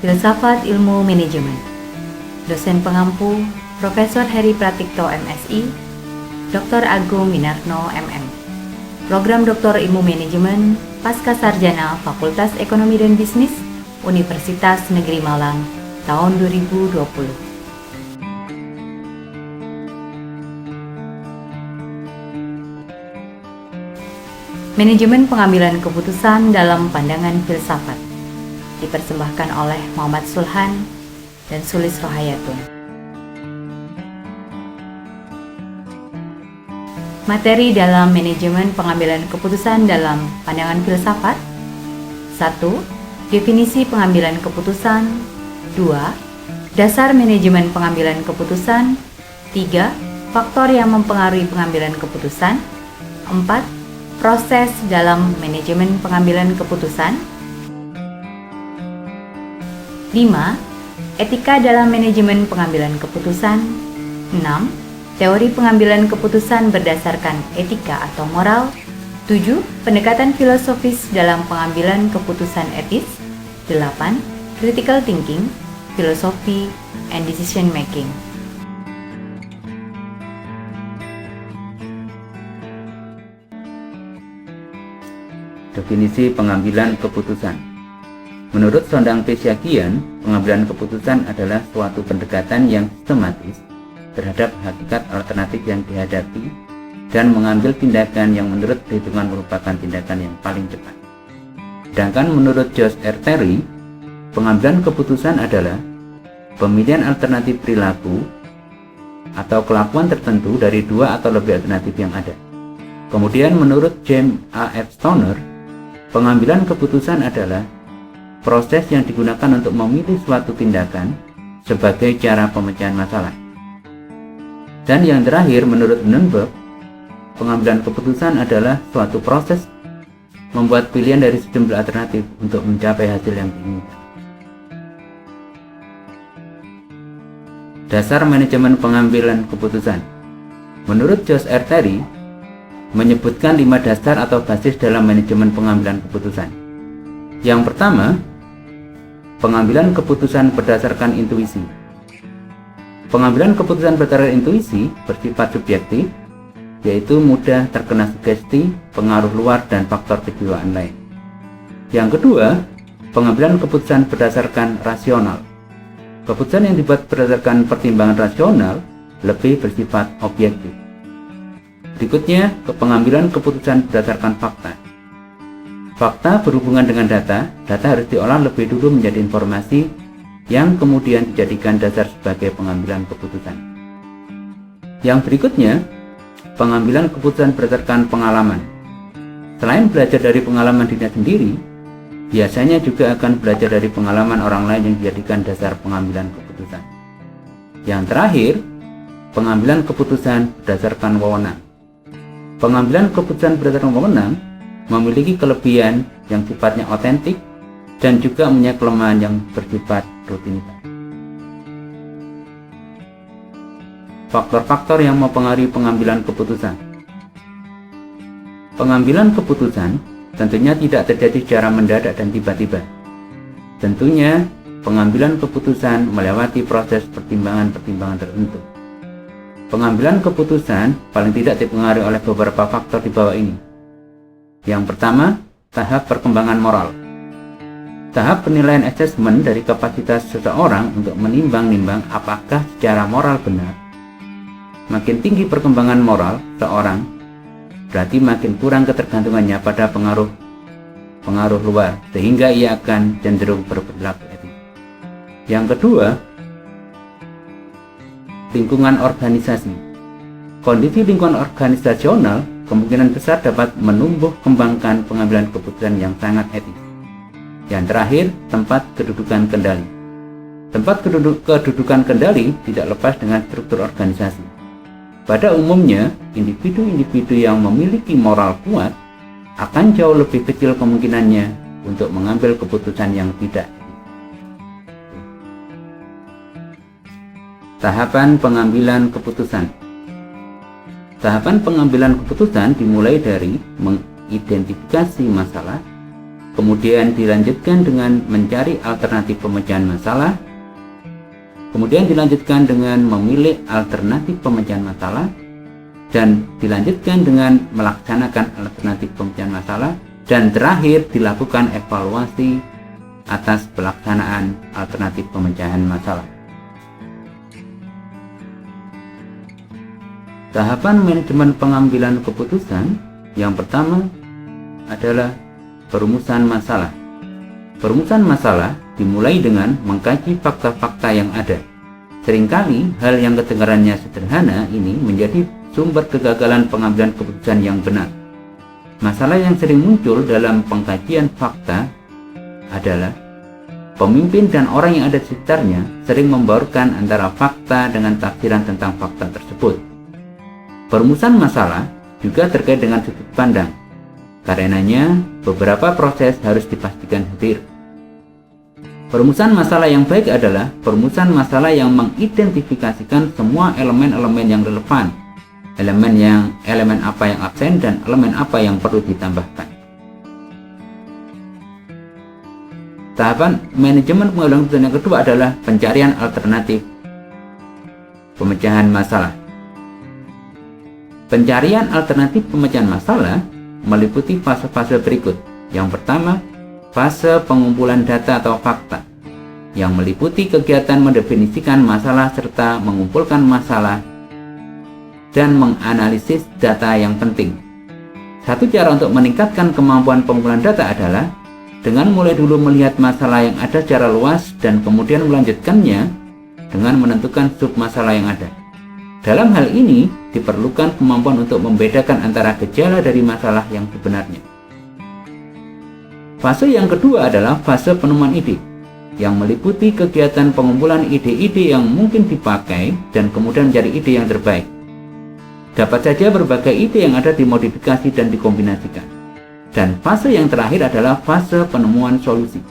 Filsafat Ilmu Manajemen. Dosen pengampu Profesor Heri Pratikto MSI, Dr. Agung Winarno MM. Program Doktor Ilmu Manajemen Pasca Sarjana Fakultas Ekonomi dan Bisnis Universitas Negeri Malang tahun 2020. Manajemen pengambilan keputusan dalam pandangan filsafat dipersembahkan oleh Muhammad Sulhan dan Sulis Rohayatun. Materi dalam manajemen pengambilan keputusan dalam pandangan filsafat: 1. Definisi pengambilan keputusan. 2. Dasar manajemen pengambilan keputusan. 3. Faktor yang mempengaruhi pengambilan keputusan. 4. Proses dalam manajemen pengambilan keputusan. 5. Etika dalam manajemen pengambilan keputusan. 6. Teori pengambilan keputusan berdasarkan etika atau moral. 7. Pendekatan filosofis dalam pengambilan keputusan etis. 8. Critical thinking, philosophy, and decision making. Definisi pengambilan keputusan. Menurut Sondang Pesyakian, pengambilan keputusan adalah suatu pendekatan yang sistematis terhadap hakikat alternatif yang dihadapi dan mengambil tindakan yang menurut perhitungan merupakan tindakan yang paling cepat. Sedangkan menurut George R. Terry, pengambilan keputusan adalah pemilihan alternatif perilaku atau kelakuan tertentu dari dua atau lebih alternatif yang ada. Kemudian menurut James A. F. Stoner, pengambilan keputusan adalah proses yang digunakan untuk memilih suatu tindakan sebagai cara pemecahan masalah. Dan yang terakhir, menurut Nunberg, pengambilan keputusan adalah suatu proses membuat pilihan dari sejumlah alternatif untuk mencapai hasil yang diinginkan. Dasar manajemen pengambilan keputusan. Menurut George R. Terry, menyebutkan 5 dasar atau basis dalam manajemen pengambilan keputusan. Yang pertama, pengambilan keputusan berdasarkan intuisi. Pengambilan keputusan berdasarkan intuisi bersifat subjektif, yaitu mudah terkena sugesti, pengaruh luar, dan faktor kejiwaan lain. Yang kedua, pengambilan keputusan berdasarkan rasional. Keputusan yang dibuat berdasarkan pertimbangan rasional lebih bersifat objektif. Berikutnya, pengambilan keputusan berdasarkan fakta. Fakta berhubungan dengan data. Data harus diolah lebih dulu menjadi informasi yang kemudian dijadikan dasar sebagai pengambilan keputusan. Yang berikutnya, pengambilan keputusan berdasarkan pengalaman. Selain belajar dari pengalaman dirinya sendiri, biasanya juga akan belajar dari pengalaman orang lain yang dijadikan dasar pengambilan keputusan. Yang terakhir, pengambilan keputusan berdasarkan wewenang. Pengambilan keputusan berdasarkan wewenang memiliki kelebihan yang sifatnya otentik dan juga punya kelemahan yang bersifat rutinitas. Faktor-faktor yang mempengaruhi pengambilan keputusan. Pengambilan keputusan tentunya tidak terjadi secara mendadak dan tiba-tiba. Tentunya pengambilan keputusan melewati proses pertimbangan-pertimbangan tertentu. Pengambilan keputusan paling tidak dipengaruhi oleh beberapa faktor di bawah ini. Yang pertama, tahap perkembangan moral. Tahap penilaian asesmen dari kapasitas seseorang untuk menimbang-nimbang apakah secara moral benar. Makin tinggi perkembangan moral seseorang, berarti makin kurang ketergantungannya pada pengaruh luar, sehingga ia akan cenderung berperilaku etis. Yang kedua, lingkungan organisasi. Kondisi lingkungan organisasional kemungkinan besar dapat menumbuh kembangkan pengambilan keputusan yang sangat etis. Yang terakhir, tempat kedudukan kendali. Tempat kedudukan kendali tidak lepas dengan struktur organisasi. Pada umumnya, individu-individu yang memiliki moral kuat akan jauh lebih kecil kemungkinannya untuk mengambil keputusan yang tidak etis. Tahapan pengambilan keputusan. Tahapan pengambilan keputusan dimulai dari mengidentifikasi masalah, kemudian dilanjutkan dengan mencari alternatif pemecahan masalah, kemudian dilanjutkan dengan memilih alternatif pemecahan masalah, dan dilanjutkan dengan melaksanakan alternatif pemecahan masalah, dan terakhir dilakukan evaluasi atas pelaksanaan alternatif pemecahan masalah. Tahapan manajemen pengambilan keputusan yang pertama adalah perumusan masalah. Perumusan masalah dimulai dengan mengkaji fakta-fakta yang ada. Seringkali hal yang kedengarannya sederhana ini menjadi sumber kegagalan pengambilan keputusan yang benar. Masalah yang sering muncul dalam pengkajian fakta adalah pemimpin dan orang yang ada di sekitarnya sering membaurkan antara fakta dengan tafsiran tentang fakta tersebut. Perumusan masalah juga terkait dengan sudut pandang. Karenanya, beberapa proses harus dipastikan hadir. Perumusan masalah yang baik adalah perumusan masalah yang mengidentifikasikan semua elemen-elemen yang relevan, elemen apa yang absen dan elemen apa yang perlu ditambahkan. Tahapan manajemen pengambilan keputusan yang kedua adalah pencarian alternatif pemecahan masalah. Pencarian alternatif pemecahan masalah meliputi fase-fase berikut. Yang pertama, fase pengumpulan data atau fakta, yang meliputi kegiatan mendefinisikan masalah serta mengumpulkan masalah dan menganalisis data yang penting. Satu cara untuk meningkatkan kemampuan pengumpulan data adalah dengan mulai dulu melihat masalah yang ada secara luas dan kemudian melanjutkannya dengan menentukan sub-masalah yang ada. Dalam hal ini, diperlukan kemampuan untuk membedakan antara gejala dari masalah yang sebenarnya. Fase yang kedua adalah fase penemuan ide, yang meliputi kegiatan pengumpulan ide-ide yang mungkin dipakai dan kemudian mencari ide yang terbaik. Dapat saja berbagai ide yang ada dimodifikasi dan dikombinasikan. Dan fase yang terakhir adalah fase penemuan solusi,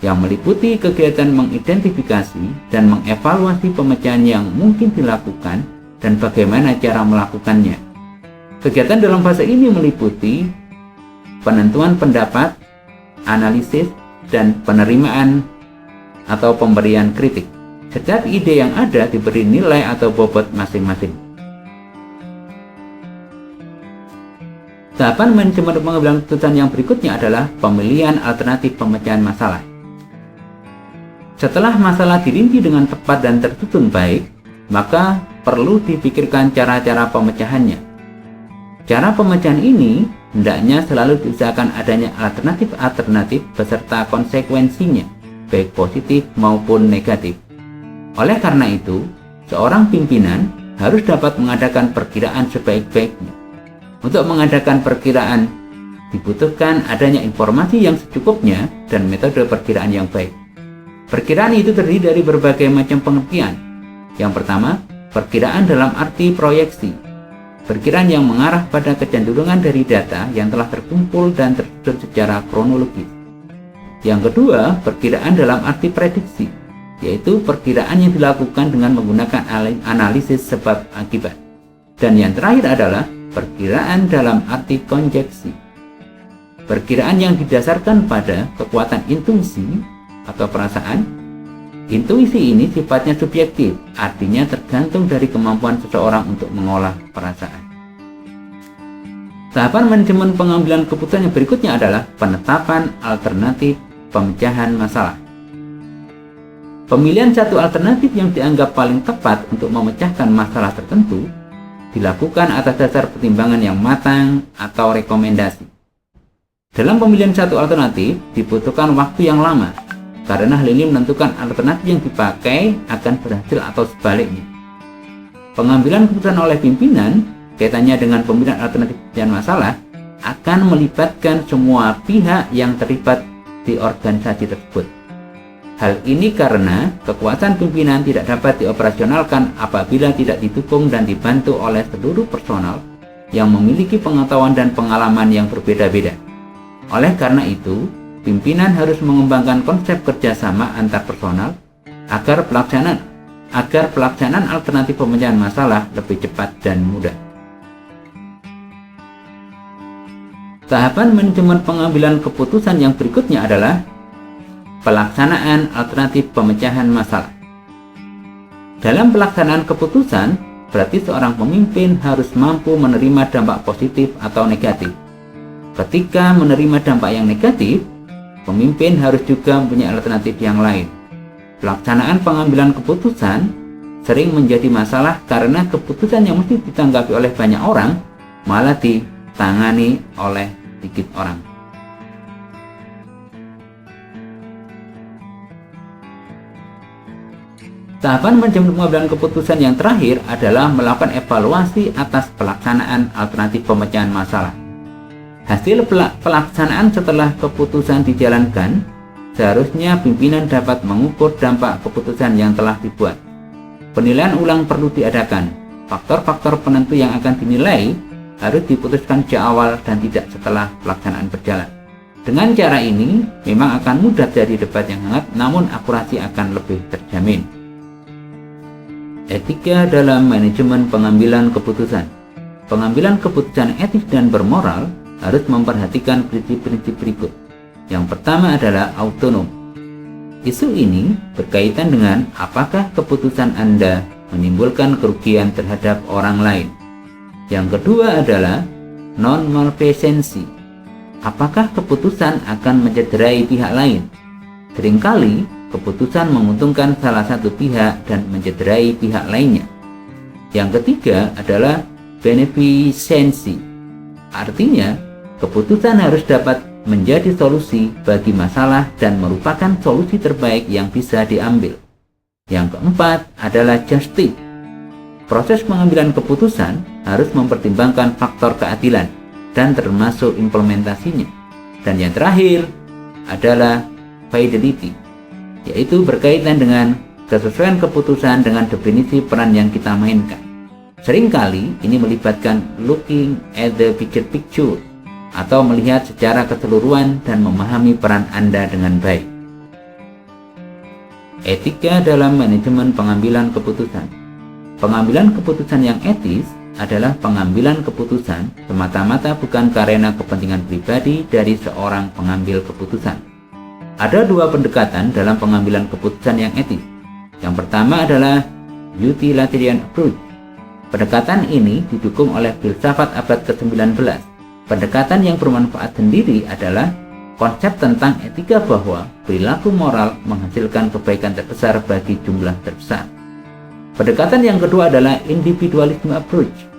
yang meliputi kegiatan mengidentifikasi dan mengevaluasi pemecahan yang mungkin dilakukan dan bagaimana cara melakukannya. Kegiatan dalam fase ini meliputi penentuan pendapat, analisis, dan penerimaan atau pemberian kritik. Setiap ide yang ada diberi nilai atau bobot masing-masing. Tahapan manajemen pengambilan keputusan yang berikutnya adalah pemilihan alternatif pemecahan masalah. Setelah masalah dirinci dengan tepat dan tersusun baik, maka perlu dipikirkan cara-cara pemecahannya. Cara pemecahan ini hendaknya selalu diusahakan adanya alternatif-alternatif beserta konsekuensinya, baik positif maupun negatif. Oleh karena itu, seorang pimpinan harus dapat mengadakan perkiraan sebaik-baiknya. Untuk mengadakan perkiraan, dibutuhkan adanya informasi yang secukupnya dan metode perkiraan yang baik. Perkiraan itu terdiri dari berbagai macam pengertian. Yang pertama, perkiraan dalam arti proyeksi. Perkiraan yang mengarah pada kecenderungan dari data yang telah terkumpul dan tersusun secara kronologis. Yang kedua, perkiraan dalam arti prediksi, yaitu perkiraan yang dilakukan dengan menggunakan analisis sebab akibat. Dan yang terakhir adalah perkiraan dalam arti konjeksi. Perkiraan yang didasarkan pada kekuatan intuisi atau perasaan. Intuisi ini sifatnya subjektif, artinya tergantung dari kemampuan seseorang untuk mengolah perasaan. Tahapan manajemen pengambilan keputusan yang berikutnya adalah penetapan alternatif pemecahan masalah. Pemilihan satu alternatif yang dianggap paling tepat untuk memecahkan masalah tertentu dilakukan atas dasar pertimbangan yang matang atau rekomendasi. Dalam pemilihan satu alternatif dibutuhkan waktu yang lama, karena hal ini menentukan alternatif yang dipakai akan berhasil atau sebaliknya. Pengambilan keputusan oleh pimpinan kaitannya dengan pemilihan alternatif pemecahan masalah akan melibatkan semua pihak yang terlibat di organisasi tersebut. Hal ini karena kekuasaan pimpinan tidak dapat dioperasionalkan apabila tidak didukung dan dibantu oleh seluruh personal yang memiliki pengetahuan dan pengalaman yang berbeda-beda. Oleh karena itu, pimpinan harus mengembangkan konsep kerjasama antar personal agar pelaksanaan alternatif pemecahan masalah lebih cepat dan mudah. Tahapan manajemen pengambilan keputusan yang berikutnya adalah pelaksanaan alternatif pemecahan masalah. Dalam pelaksanaan keputusan, berarti seorang pemimpin harus mampu menerima dampak positif atau negatif. Ketika menerima dampak yang negatif, pemimpin harus juga mempunyai alternatif yang lain. Pelaksanaan pengambilan keputusan sering menjadi masalah karena keputusan yang mesti ditanggapi oleh banyak orang malah ditangani oleh sedikit orang. Tahapan manajemen pengambilan keputusan yang terakhir adalah melakukan evaluasi atas pelaksanaan alternatif pemecahan masalah. Hasil pelaksanaan setelah keputusan dijalankan, seharusnya pimpinan dapat mengukur dampak keputusan yang telah dibuat. Penilaian ulang perlu diadakan. Faktor-faktor penentu yang akan dinilai harus diputuskan sejak awal dan tidak setelah pelaksanaan berjalan. Dengan cara ini, memang akan mudah terjadi debat yang hangat, namun akurasi akan lebih terjamin. Etika dalam manajemen pengambilan keputusan. Pengambilan keputusan etis dan bermoral harus memperhatikan prinsip-prinsip berikut. Yang pertama adalah autonom. Isu ini berkaitan dengan apakah keputusan Anda menimbulkan kerugian terhadap orang lain. Yang kedua adalah non-malfeasancy. Apakah keputusan akan mencederai pihak lain? Seringkali keputusan menguntungkan salah satu pihak dan mencederai pihak lainnya. Yang ketiga adalah beneficency. Artinya, keputusan harus dapat menjadi solusi bagi masalah dan merupakan solusi terbaik yang bisa diambil. Yang keempat adalah justice. Proses pengambilan keputusan harus mempertimbangkan faktor keadilan dan termasuk implementasinya. Dan yang terakhir adalah fidelity, yaitu berkaitan dengan kesesuaian keputusan dengan definisi peran yang kita mainkan. Seringkali ini melibatkan looking at the bigger picture atau melihat secara keseluruhan dan memahami peran Anda dengan baik. Etika dalam manajemen pengambilan keputusan. Pengambilan keputusan yang etis adalah pengambilan keputusan semata-mata bukan karena kepentingan pribadi dari seorang pengambil keputusan. Ada dua pendekatan dalam pengambilan keputusan yang etis. Yang pertama adalah utilitarian approach. Pendekatan ini didukung oleh filsafat abad ke-19. Pendekatan yang bermanfaat sendiri adalah konsep tentang etika bahwa perilaku moral menghasilkan kebaikan terbesar bagi jumlah terbesar. Pendekatan yang kedua adalah individualism approach.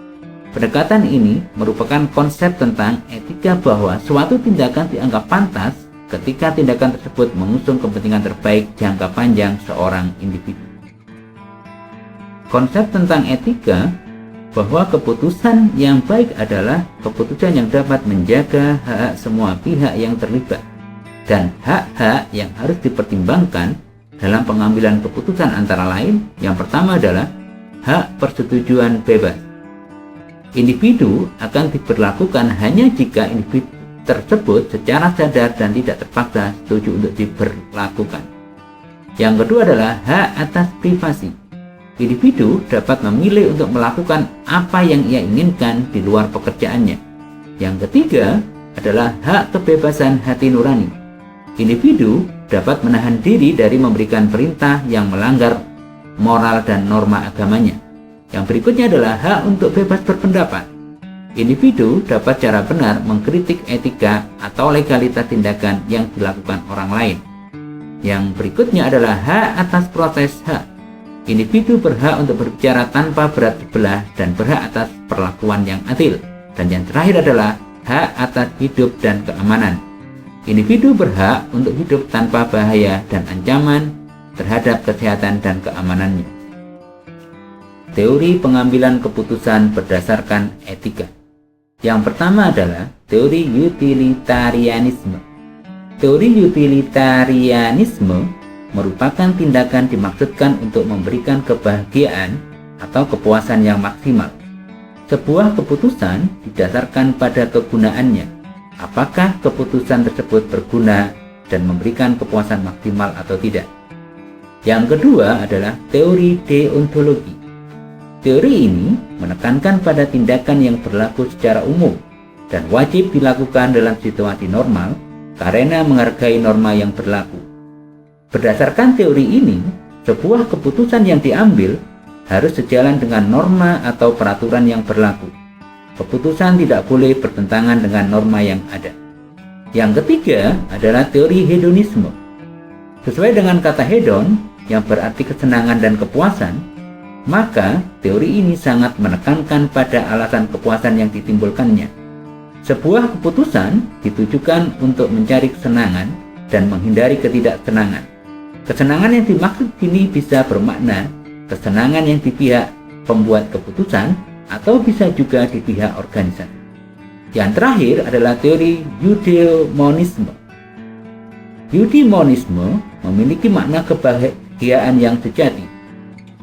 Pendekatan ini merupakan konsep tentang etika bahwa suatu tindakan dianggap pantas ketika tindakan tersebut mengusung kepentingan terbaik jangka panjang seorang individu. Konsep tentang etika bahwa keputusan yang baik adalah keputusan yang dapat menjaga hak semua pihak yang terlibat, dan hak-hak yang harus dipertimbangkan dalam pengambilan keputusan antara lain, yang pertama adalah hak persetujuan bebas. Individu akan diberlakukan hanya jika individu tersebut secara sadar dan tidak terpaksa setuju untuk diberlakukan. Yang kedua adalah hak atas privasi. Individu dapat memilih untuk melakukan apa yang ia inginkan di luar pekerjaannya. Yang ketiga adalah hak kebebasan hati nurani. Individu dapat menahan diri dari memberikan perintah yang melanggar moral dan norma agamanya. Yang berikutnya adalah hak untuk bebas berpendapat. Individu dapat secara benar mengkritik etika atau legalitas tindakan yang dilakukan orang lain. Yang berikutnya adalah hak atas proses hak. Individu berhak untuk berbicara tanpa berat sebelah dan berhak atas perlakuan yang adil. Dan yang terakhir adalah hak atas hidup dan keamanan. Individu berhak untuk hidup tanpa bahaya dan ancaman terhadap kesehatan dan keamanannya. Teori pengambilan keputusan berdasarkan etika. Yang pertama adalah teori utilitarianisme. Teori utilitarianisme merupakan tindakan dimaksudkan untuk memberikan kebahagiaan atau kepuasan yang maksimal. Sebuah keputusan didasarkan pada kegunaannya. Apakah keputusan tersebut berguna dan memberikan kepuasan maksimal atau tidak? Yang kedua adalah teori deontologi. Teori ini menekankan pada tindakan yang berlaku secara umum. dan wajib dilakukan dalam situasi normal karena menghargai norma yang berlaku. Berdasarkan teori ini, sebuah keputusan yang diambil harus sejalan dengan norma atau peraturan yang berlaku. Keputusan tidak boleh bertentangan dengan norma yang ada. Yang ketiga adalah teori hedonisme. Sesuai dengan kata hedon, yang berarti kesenangan dan kepuasan, maka teori ini sangat menekankan pada alasan kepuasan yang ditimbulkannya. Sebuah keputusan ditujukan untuk mencari kesenangan dan menghindari ketidaksenangan. Kesenangan yang dimaksud ini bisa bermakna kesenangan yang di pihak pembuat keputusan atau bisa juga di pihak organisasi. Yang terakhir adalah teori eudaimonisme. Eudaimonisme memiliki makna kebahagiaan yang sejati.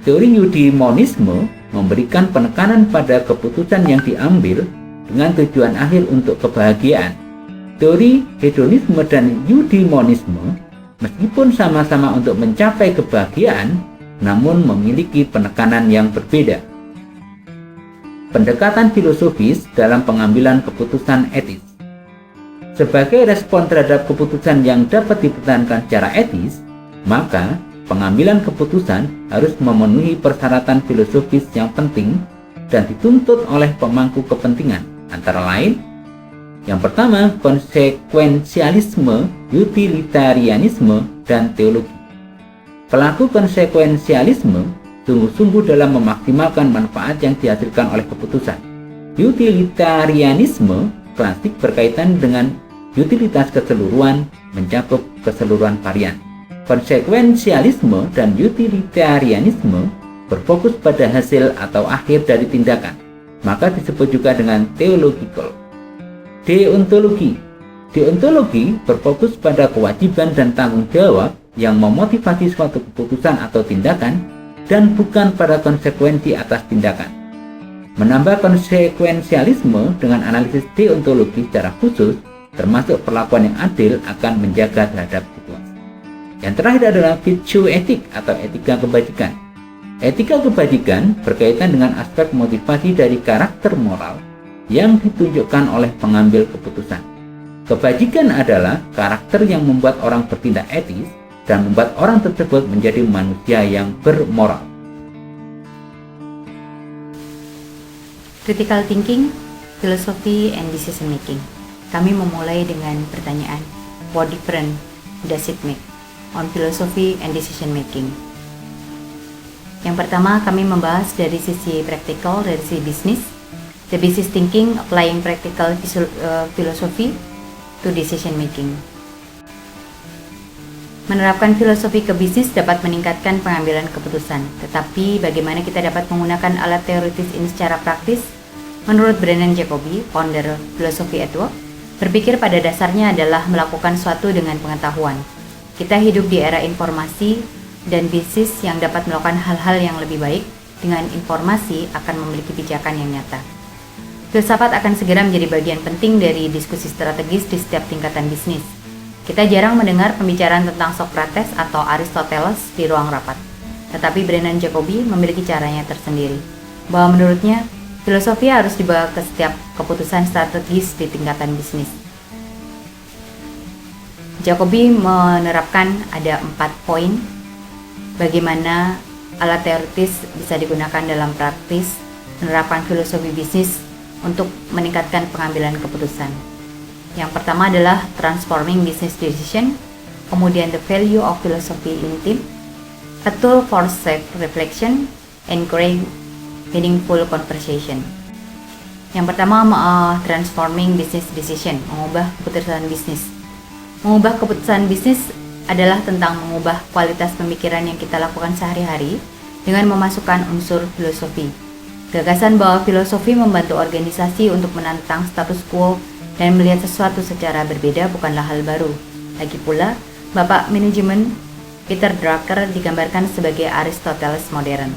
Teori eudaimonisme memberikan penekanan pada keputusan yang diambil dengan tujuan akhir untuk kebahagiaan. Teori hedonisme dan eudaimonisme meskipun sama-sama untuk mencapai kebahagiaan, namun memiliki penekanan yang berbeda. Pendekatan filosofis dalam pengambilan keputusan etis. Sebagai respon terhadap keputusan yang dapat dipertahankan secara etis, maka pengambilan keputusan harus memenuhi persyaratan filosofis yang penting dan dituntut oleh pemangku kepentingan, antara lain: yang pertama, konsekuensialisme, utilitarianisme, dan teologi. Pelaku konsekuensialisme sungguh-sungguh dalam memaksimalkan manfaat yang dihasilkan oleh keputusan. Utilitarianisme klasik berkaitan dengan utilitas keseluruhan, mencakup keseluruhan varian. Konsekuensialisme dan utilitarianisme berfokus pada hasil atau akhir dari tindakan, maka disebut juga dengan theological. Deontologi. Deontologi berfokus pada kewajiban dan tanggung jawab yang memotivasi suatu keputusan atau tindakan dan bukan pada konsekuensi atas tindakan. Menambah konsekuensialisme dengan analisis deontologi secara khusus, termasuk perlakuan yang adil, akan menjaga terhadap situasi. Yang terakhir adalah virtue etik atau etika kebajikan. Etika kebajikan berkaitan dengan aspek motivasi dari karakter moral yang ditunjukkan oleh pengambil keputusan. Kebajikan adalah karakter yang membuat orang bertindak etis dan membuat orang tersebut menjadi manusia yang bermoral. Critical thinking, philosophy, and decision making. Kami memulai dengan pertanyaan, what difference does it make on philosophy and decision making? Yang pertama, kami membahas dari sisi praktikal, dari sisi bisnis. The business thinking applying practical philosophy to decision making. Menerapkan filosofi ke bisnis dapat meningkatkan pengambilan keputusan. Tetapi bagaimana kita dapat menggunakan alat teoritis ini secara praktis? Menurut Brennan Jacobi, founder Philosophy at Work, berpikir pada dasarnya adalah melakukan sesuatu dengan pengetahuan. Kita hidup di era informasi dan bisnis yang dapat melakukan hal-hal yang lebih baik dengan informasi akan memiliki pijakan yang nyata. Filsafat akan segera menjadi bagian penting dari diskusi strategis di setiap tingkatan bisnis. Kita jarang mendengar pembicaraan tentang Socrates atau Aristoteles di ruang rapat. Tetapi Brennan Jacobi memiliki caranya tersendiri, bahwa menurutnya filosofi harus dibawa ke setiap keputusan strategis di tingkatan bisnis. Jacobi menerapkan ada 4 poin bagaimana alat teoritis bisa digunakan dalam praktis menerapkan filosofi bisnis untuk meningkatkan pengambilan keputusan. Yang pertama adalah transforming business decision, kemudian the value of philosophy in team, a tool for self-reflection, encourage meaningful conversation. Yang pertama, transforming business decision, mengubah keputusan bisnis. Mengubah keputusan bisnis adalah tentang mengubah kualitas pemikiran yang kita lakukan sehari-hari dengan memasukkan unsur filosofi. Gagasan bahwa filosofi membantu organisasi untuk menantang status quo dan melihat sesuatu secara berbeda bukanlah hal baru. Lagi pula, Bapak Manajemen Peter Drucker digambarkan sebagai Aristoteles modern.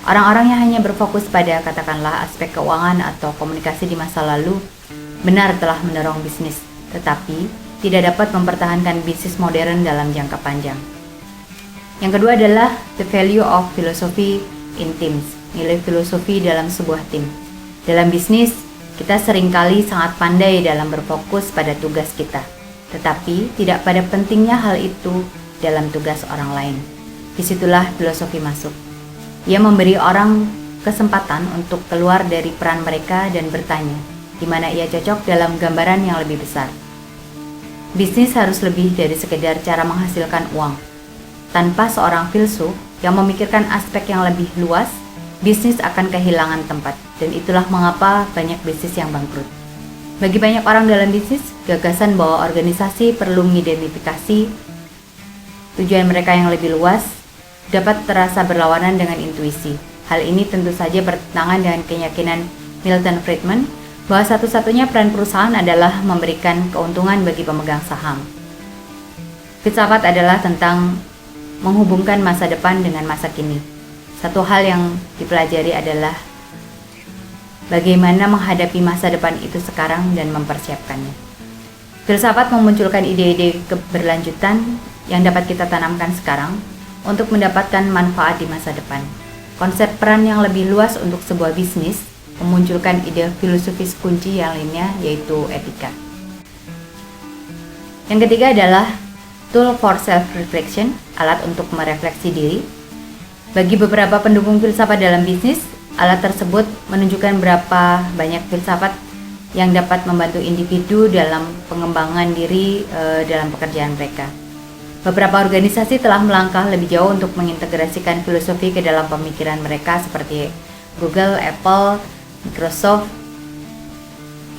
Orang-orang yang hanya berfokus pada katakanlah aspek keuangan atau komunikasi di masa lalu benar telah mendorong bisnis, tetapi tidak dapat mempertahankan bisnis modern dalam jangka panjang. Yang kedua adalah the value of philosophy in teams, nilai filosofi dalam sebuah tim. Dalam bisnis, Kita seringkali sangat pandai dalam berfokus pada tugas kita, tetapi tidak pada pentingnya hal itu dalam tugas orang lain. Disitulah filosofi masuk. Ia memberi orang kesempatan untuk keluar dari peran mereka dan bertanya, di mana ia cocok dalam gambaran yang lebih besar. Bisnis harus lebih dari sekedar cara menghasilkan uang. Tanpa seorang filsuf yang memikirkan aspek yang lebih luas, bisnis akan kehilangan tempat, dan itulah mengapa banyak bisnis yang bangkrut. Bagi banyak orang dalam bisnis, gagasan bahwa organisasi perlu mengidentifikasi tujuan mereka yang lebih luas dapat terasa berlawanan dengan intuisi. Hal ini tentu saja bertentangan dengan keyakinan Milton Friedman bahwa satu-satunya peran perusahaan adalah memberikan keuntungan bagi pemegang saham. Filsafat adalah tentang menghubungkan masa depan dengan masa kini. Satu hal yang dipelajari adalah bagaimana menghadapi masa depan itu sekarang dan mempersiapkannya. Filsafat memunculkan ide-ide keberlanjutan yang dapat kita tanamkan sekarang untuk mendapatkan manfaat di masa depan. Konsep peran yang lebih luas untuk sebuah bisnis memunculkan ide filosofis kunci yang lainnya, yaitu etika. Yang ketiga adalah tool for self-reflection, alat untuk merefleksi diri. Bagi beberapa pendukung filsafat dalam bisnis, alat tersebut menunjukkan berapa banyak filsafat yang dapat membantu individu dalam pengembangan diri dalam pekerjaan mereka. Beberapa organisasi telah melangkah lebih jauh untuk mengintegrasikan filosofi ke dalam pemikiran mereka seperti Google, Apple, Microsoft.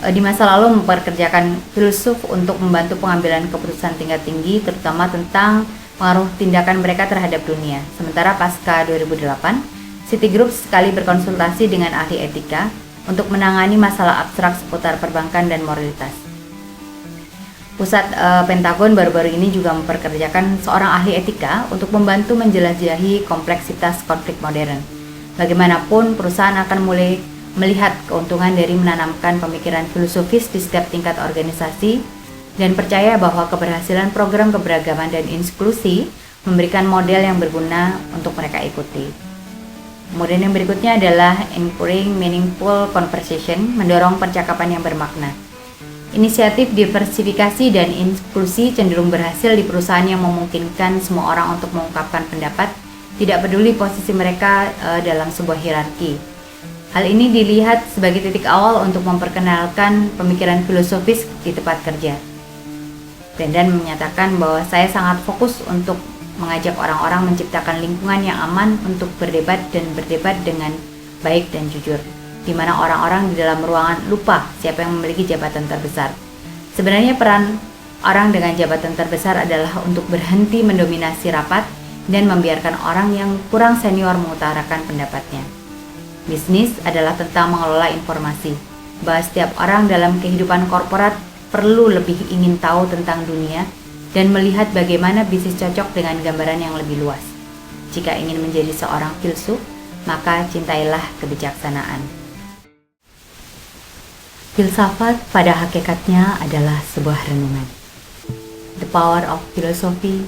Di masa lalu memperkerjakan filsuf untuk membantu pengambilan keputusan tingkat tinggi, terutama tentang pengaruh tindakan mereka terhadap dunia. Sementara pasca 2008, Citigroup sekali berkonsultasi dengan ahli etika untuk menangani masalah abstrak seputar perbankan dan moralitas. Pusat Pentagon baru-baru ini juga memperkerjakan seorang ahli etika untuk membantu menjelajahi kompleksitas konflik modern. Bagaimanapun, perusahaan akan mulai melihat keuntungan dari menanamkan pemikiran filosofis di setiap tingkat organisasi dan percaya bahwa keberhasilan program keberagaman dan inklusi memberikan model yang berguna untuk mereka ikuti. Kemudian yang berikutnya adalah encouraging meaningful conversation, mendorong percakapan yang bermakna. Inisiatif diversifikasi dan inklusi cenderung berhasil di perusahaan yang memungkinkan semua orang untuk mengungkapkan pendapat, tidak peduli posisi mereka dalam sebuah hierarki. Hal ini dilihat sebagai titik awal untuk memperkenalkan pemikiran filosofis di tempat kerja. Brendan menyatakan bahwa saya sangat fokus untuk mengajak orang-orang menciptakan lingkungan yang aman untuk berdebat dengan baik dan jujur, di mana orang-orang di dalam ruangan lupa siapa yang memiliki jabatan terbesar. Sebenarnya peran orang dengan jabatan terbesar adalah untuk berhenti mendominasi rapat dan membiarkan orang yang kurang senior mengutarakan pendapatnya. Bisnis adalah tentang mengelola informasi, bahwa setiap orang dalam kehidupan korporat perlu lebih ingin tahu tentang dunia dan melihat bagaimana bisnis cocok dengan gambaran yang lebih luas. Jika ingin menjadi seorang filsuf, maka cintailah kebijaksanaan. Filsafat pada hakikatnya adalah sebuah renungan. The power of philosophy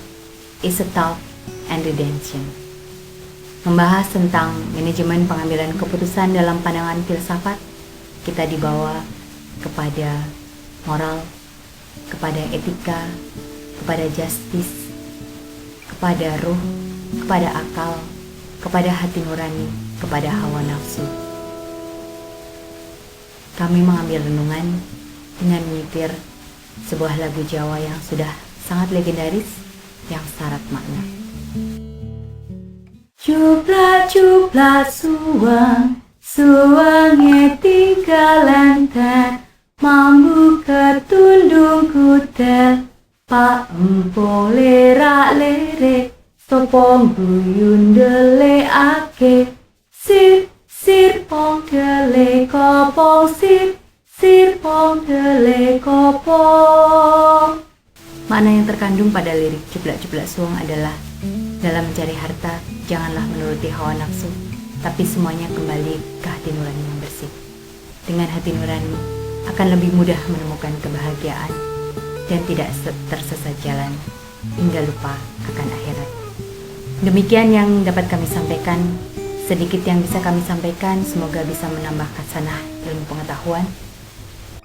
is a thought and redemption. Membahas tentang manajemen pengambilan keputusan dalam pandangan filsafat, kita dibawa kepada moral, kepada etika, kepada justice, kepada ruh, kepada akal, kepada hati nurani, kepada hawa nafsu. Kami mengambil renungan dengan menyitir sebuah lagu Jawa yang sudah sangat legendaris, yang syarat makna. Cuplat-cuplat suang, suangnya tinggalan ter, mambu ketundung kutel, pak empong lerak-lerek, sopong guyun deleake, sir pong dele kopong, sir pong dele kopong. Makna yang terkandung pada lirik Cuplak-Cuplak Suang adalah, dalam mencari harta, janganlah menuruti hawa nafsu, tapi semuanya kembali ke hati nurani yang bersih. Dengan hati nurani, akan lebih mudah menemukan kebahagiaan dan tidak tersesat jalan hingga lupa akan akhirat. Demikian yang dapat kami sampaikan. Sedikit yang bisa kami sampaikan, semoga bisa menambah khasanah ilmu pengetahuan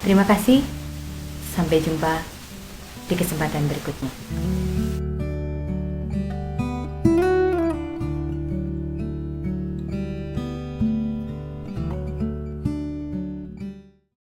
Terima kasih. Sampai jumpa di kesempatan berikutnya.